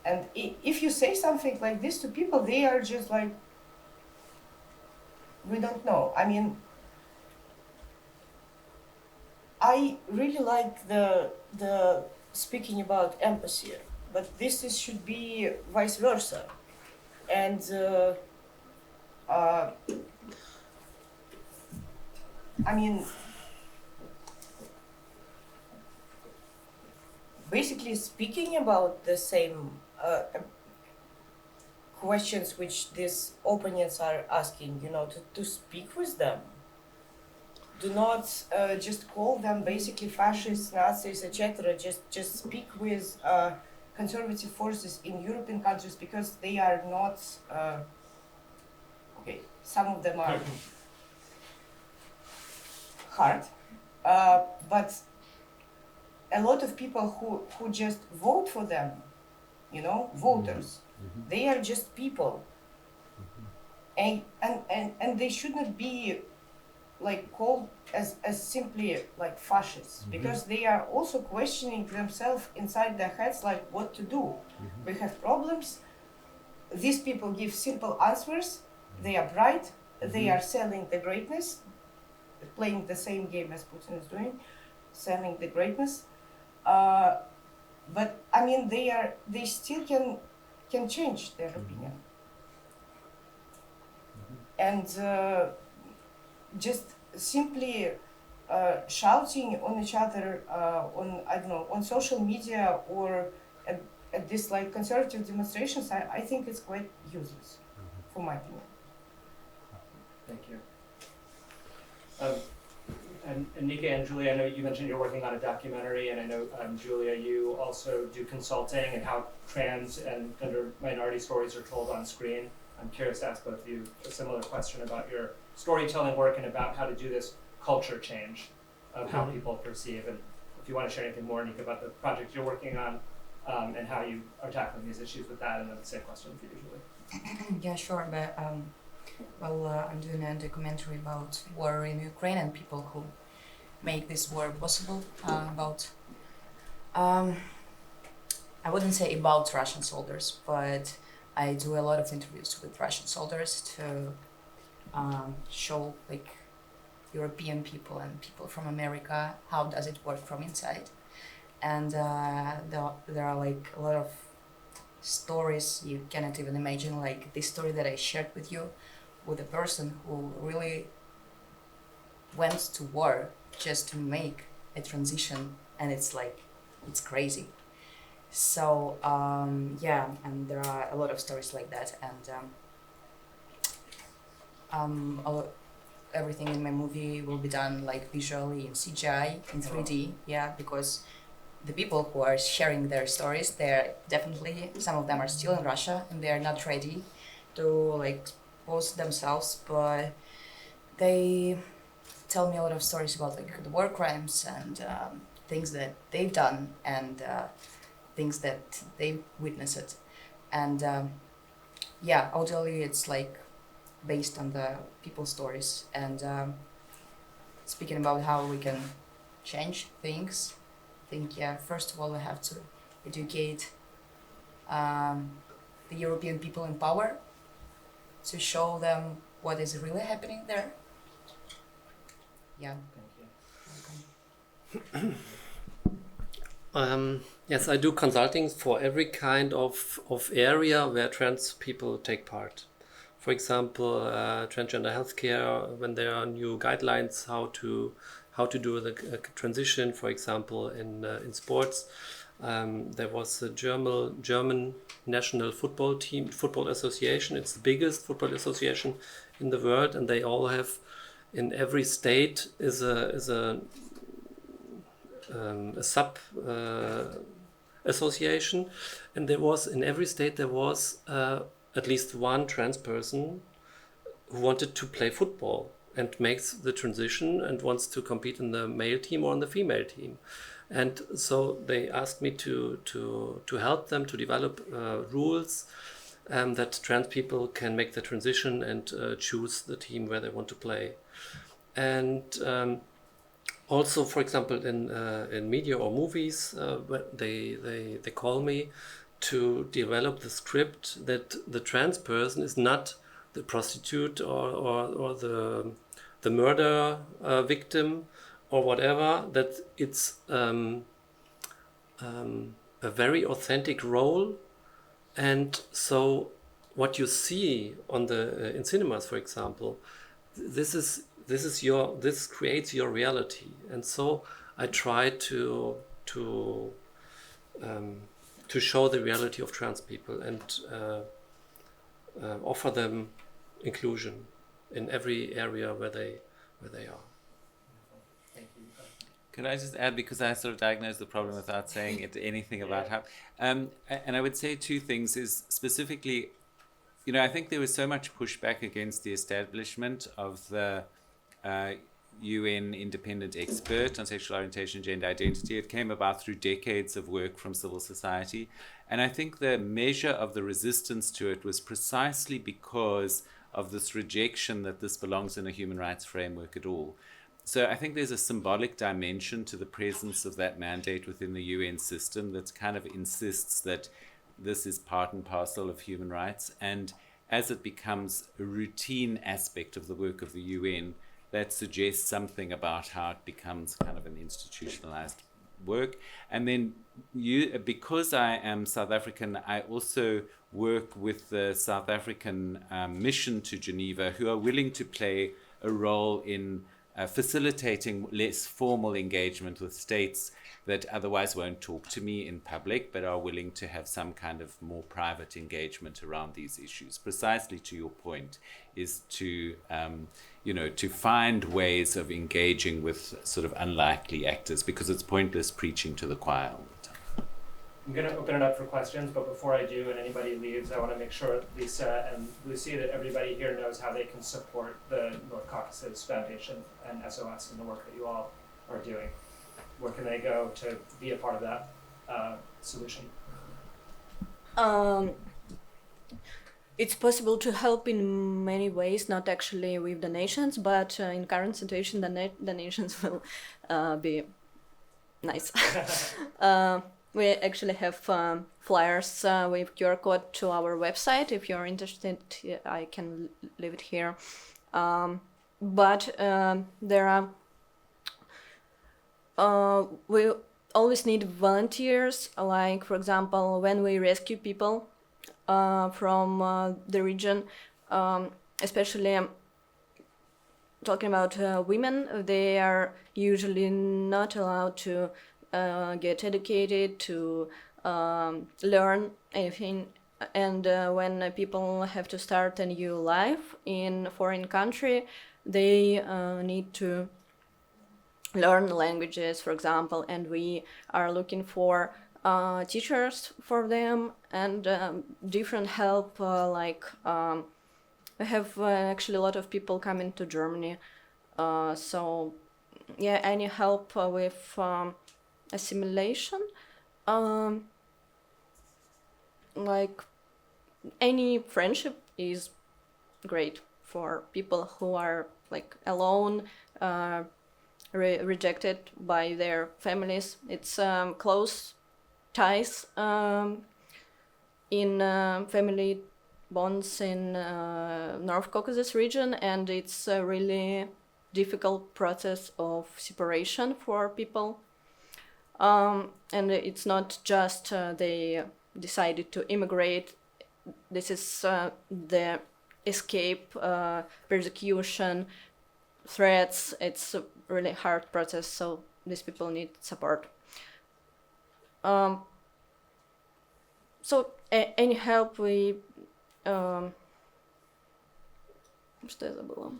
And if you say something like this to people, they are just like, we don't know. I mean, I really like the speaking about empathy, but should be vice versa. And I mean, basically speaking about the same questions which these opponents are asking, you know, to speak with them. Do not just call them basically fascists, Nazis, etc. Just speak with conservative forces in European countries because they are not, okay, some of them are hard, but a lot of people who just vote for them, you know, voters, they are just people. And they shouldn't be like called as simply like fascists, because they are also questioning themselves inside their heads, like what to do. We have problems. These people give simple answers. They are bright. They are selling the greatness, playing the same game as Putin is doing, selling the greatness. But I mean, they still can change their opinion. And just simply shouting on each other on, I don't know, on social media or at this like conservative demonstrations, I think it's quite useless, for my opinion. Thank you. And Nika and Julia, I know you mentioned you're working on a documentary, and I know, Julia, you also do consulting and how trans and gender minority stories are told on screen. I'm curious to ask both of you a similar question about your storytelling work and about how to do this culture change of how people perceive. And if you want to share anything more, Nika, about the project you're working on and how you are tackling these issues with that, and then the same question for you, Julia. Yeah, sure. But I'm doing a documentary about war in Ukraine and people who make this war possible. I wouldn't say about Russian soldiers, but I do a lot of interviews with Russian soldiers to show like European people and people from America how does it work from inside. And there are like a lot of stories you cannot even imagine, like this story that I shared with you, with a person who really went to war just to make a transition, and it's like, it's crazy. So yeah, and there are a lot of stories like that, and everything in my movie will be done like visually in CGI, in 3D, yeah, because the people who are sharing their stories, they're definitely, some of them are still in Russia and they're not ready to like post themselves, but they tell me a lot of stories about like the war crimes and things that they've done and things that they witnessed. And yeah, audially it's like based on the people's stories and speaking about how we can change things. I think, yeah, first of all, we have to educate the European people in power to show them what is really happening there. Yeah. Thank you. Yes, I do consulting for every kind of area where trans people take part. For example, transgender healthcare, when there are new guidelines how to do the transition, for example, in sports. There was the German national football association. It's the biggest football association in the world, and they all have, in every state is a sub association, and in every state there was at least one trans person who wanted to play football and makes the transition and wants to compete in the male team or in the female team. And so they asked me to help them to develop rules that trans people can make the transition and choose the team where they want to play. And also, for example, in media or movies, they call me to develop the script that the trans person is not the prostitute or the murder victim or whatever, that it's a very authentic role. And so what you see on in cinemas, for example, this creates your reality. And so I try to show the reality of trans people and offer them inclusion in every area where they are. Thank you. Could I just add, because I sort of diagnosed the problem without saying anything about how, and I would say two things is specifically, I think there was so much pushback against the establishment of the UN independent expert on sexual orientation and gender identity. It came about through decades of work from civil society. And I think the measure of the resistance to it was precisely because of this rejection that this belongs in a human rights framework at all. So I think there's a symbolic dimension to the presence of that mandate within the UN system that kind of insists that this is part and parcel of human rights. And as it becomes a routine aspect of the work of the UN, that suggests something about how it becomes kind of an institutionalized work. And then because I am South African, I also work with the South African mission to Geneva, who are willing to play a role in facilitating less formal engagement with states that otherwise won't talk to me in public, but are willing to have some kind of more private engagement around these issues. Precisely to your point, is to to find ways of engaging with sort of unlikely actors, because it's pointless preaching to the choir all the time. I'm going to open it up for questions, but before I do and anybody leaves, I want to make sure Lisa and Lucy, that everybody here knows how they can support the North Caucasus Foundation and SOS and the work that you all are doing. Where can they go to be a part of that solution? It's possible to help in many ways, not actually with donations, but in current situation, donations will be nice. We actually have flyers with QR code to our website. If you're interested, I can leave it here. But there are we always need volunteers, like, for example, when we rescue people from the region, especially talking about women, they are usually not allowed to get educated, to learn anything. And when people have to start a new life in a foreign country, they need to learn languages, for example, and we are looking for teachers for them and different help. We have actually a lot of people coming to Germany. So yeah, any help with assimilation, like any friendship is great for people who are like alone, rejected by their families. It's close ties in family bonds in North Caucasus region, and it's a really difficult process of separation for people. And it's not just they decided to immigrate. This is the escape, persecution, threats. It's a really hard process, so these people need support. So any help we что я забыла?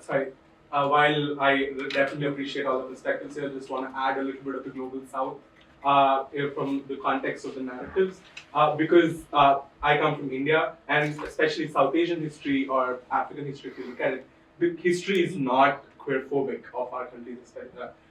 Sorry. While I definitely appreciate all the perspectives here, I just want to add a little bit of the global south from the context of the narratives. Because I come from India, and especially South Asian history or African history, if you look at it, the history is not queerphobic of our countries.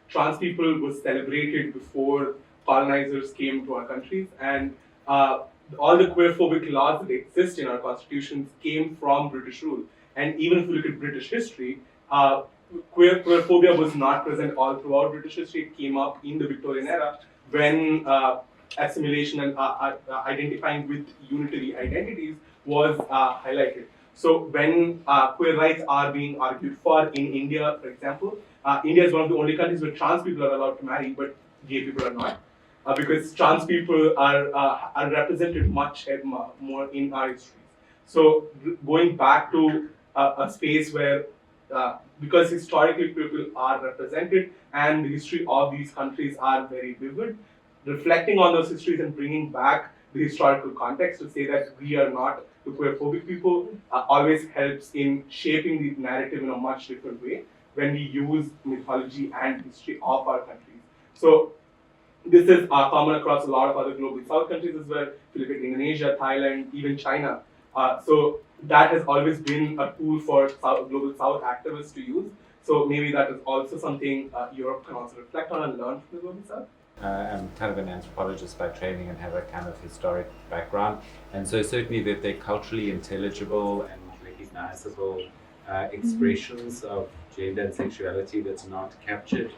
Trans people were celebrated before colonizers came to our countries, and all the queerphobic laws that exist in our constitutions came from British rule. And even if you look at British history, queerphobia was not present all throughout British history. It came up in the Victorian era when assimilation and identifying with unitary identities was highlighted. So when queer rights are being argued for in India, for example, India is one of the only countries where trans people are allowed to marry, but gay people are not. Because trans people are represented much more in our histories. So going back to a space where, because historically people are represented and the history of these countries are very vivid, reflecting on those histories and bringing back the historical context to say that we are not the queerphobic people always helps in shaping the narrative in a much different way when we use mythology and history of our countries. So this is common across a lot of other global south countries as well. If you look at Indonesia, Thailand, even China. So that has always been a tool for global south activists to use. So maybe that is also something Europe can also reflect on and learn from the global south. I'm kind of an anthropologist by training and have a kind of historic background. And so certainly that they're culturally intelligible and recognizable expressions of gender and sexuality that's not captured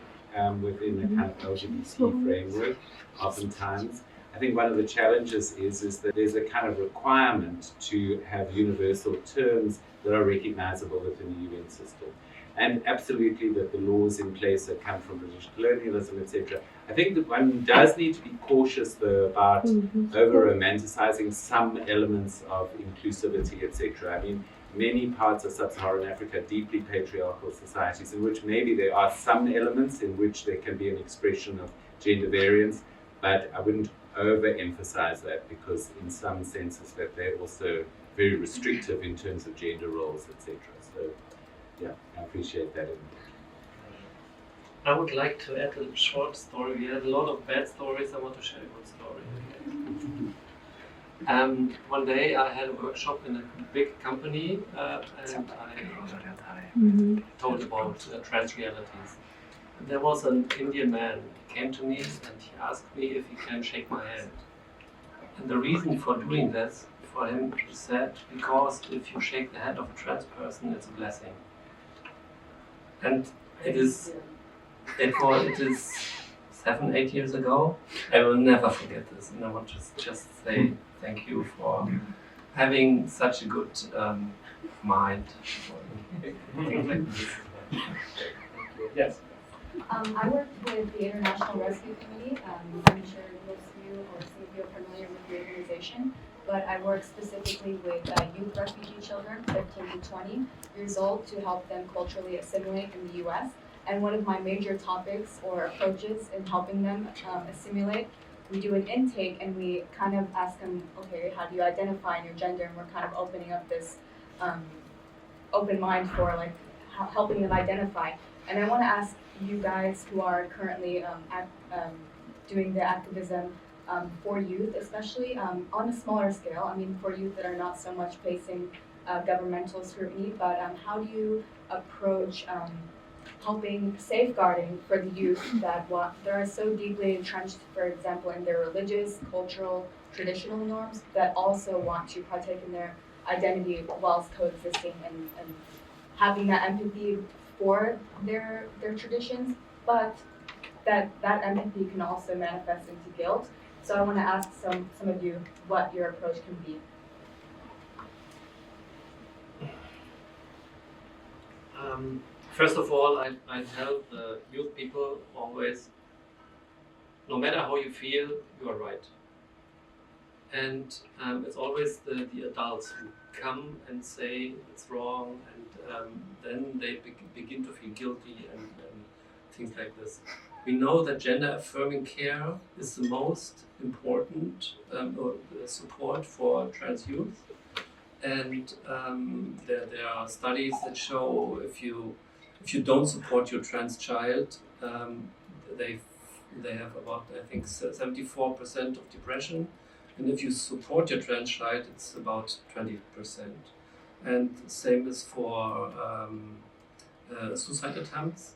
within the kind of LGBT framework oftentimes. I think one of the challenges is that there's a kind of requirement to have universal terms that are recognizable within the UN system. And absolutely that the laws in place that come from British colonialism, etc. I think that one does need to be cautious though about over-romanticizing some elements of inclusivity, etc. I mean, many parts of sub-Saharan Africa are deeply patriarchal societies in which maybe there are some elements in which there can be an expression of gender variance, but I wouldn't overemphasize that because in some senses that they're also very restrictive in terms of gender roles, etc. So yeah, I appreciate that. I would like to add a short story. We had a lot of bad stories. I want to share a good story. One day I had a workshop in a big company and I told about trans realities. And there was an Indian man who came to me and he asked me if he can shake my hand. And the reason for doing this, for him, he said, because if you shake the hand of a trans person, it's a blessing. And it is 7-8 years ago. I will never forget this, and I want to just say thank you for having such a good mind. Things like this. Yes. I work with the International Rescue Committee. I'm sure most of you or some of you are familiar with the organization, but I work specifically with youth refugee children, 15 to 20 years old, to help them culturally assimilate in the US. And one of my major topics or approaches in helping them assimilate, we do an intake and we kind of ask them, okay, how do you identify in your gender? And we're kind of opening up this open mind for like helping them identify. And I want to ask you guys who are currently doing the activism for youth, especially on a smaller scale. I mean, for youth that are not so much facing governmental scrutiny, but how do you approach helping safeguarding for the youth that are so deeply entrenched, for example, in their religious, cultural, traditional norms, that also want to partake in their identity whilst coexisting and having that empathy for their traditions, but that empathy can also manifest into guilt. So I want to ask some of you what your approach can be. First of all, I tell the youth people always, no matter how you feel, you are right. And it's always the adults who come and say it's wrong, and then they begin to feel guilty and things like this. we know that gender affirming care is the most important support for trans youth. And there are studies that show if you don't support your trans child, they have about, I think, 74% of depression, and if you support your trans child, it's about 20%. And same is for suicide attempts.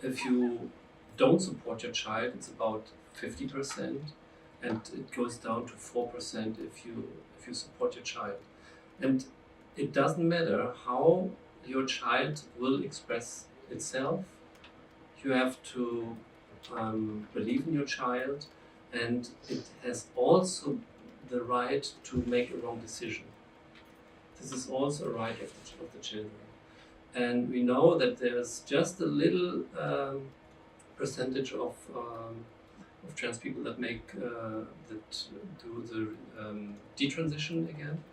If you don't support your child, it's about 50%, and it goes down to 4% if you support your child. And it doesn't matter how your child will express itself. You have to believe in your child, and it has also the right to make a wrong decision. This is also a right of the children. And we know that there's just a little percentage of trans people that do the detransition again,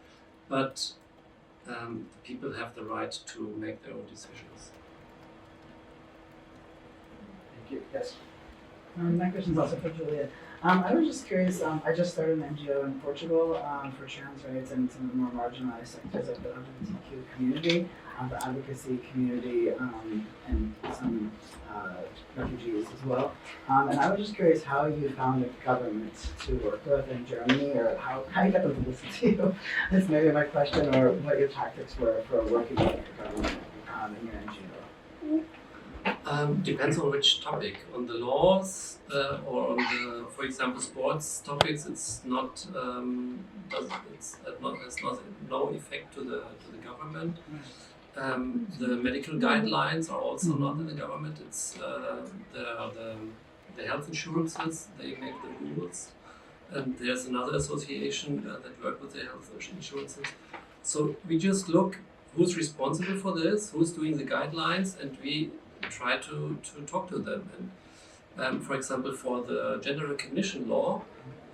but people have the right to make their own decisions. Thank you. Yes. My question is also for Julia. I was just curious, I just started an NGO in Portugal for trans rights and some of the more marginalized sectors of the LGBTQ community, the advocacy community, and some refugees as well. And I was just curious how you found the government to work with in Germany, or how you got them to listen to you. That's maybe my question, or what your tactics were for working with the government in your NGO. Depends on which topic. On the laws or on the, for example, sports topics, it's not has no effect to the government. The medical guidelines are also not in the government. It's the health insurances. They make the rules, and there's another association that work with the health insurances. So we just look who's responsible for this, who's doing the guidelines, and we try to talk to them. And for example, for the gender recognition law,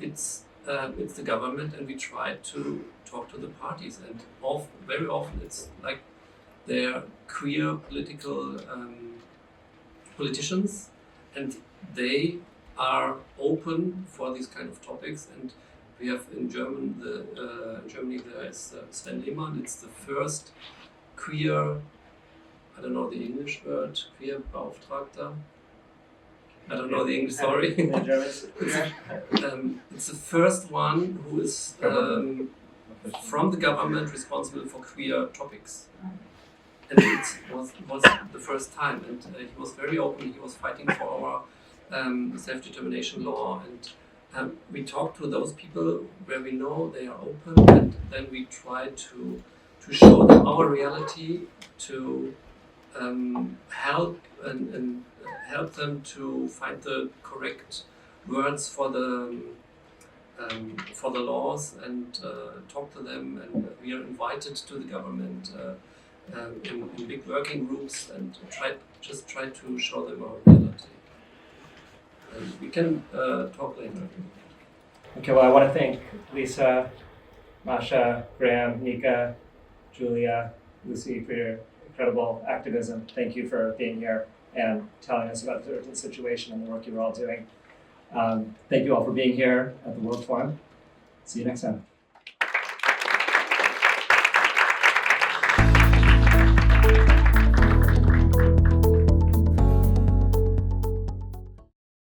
it's the government, and we try to talk to the parties. And very often it's like they're queer politicians, and they are open for these kind of topics. And we have in Germany there is Sven Lehmann. It's the first queer, I don't know the English word, queer Beauftragter. I don't know the English, sorry. It's the first one who is from the government responsible for queer topics. And it was the first time, and he was very open. He was fighting for our self-determination law, and we talked to those people where we know they are open, and then we try to show them our reality, to help and help them to find the correct words for the laws, and talk to them. And we are invited to the government in big working groups, and try to show them our reality. We can talk later. Okay, well, I want to thank Lisa, Masha, Graeme, Nika, Julia, Lucy for your incredible activism. Thank you for being here and telling us about the situation and the work you're all doing. Thank you all for being here at the World Forum. See you next time.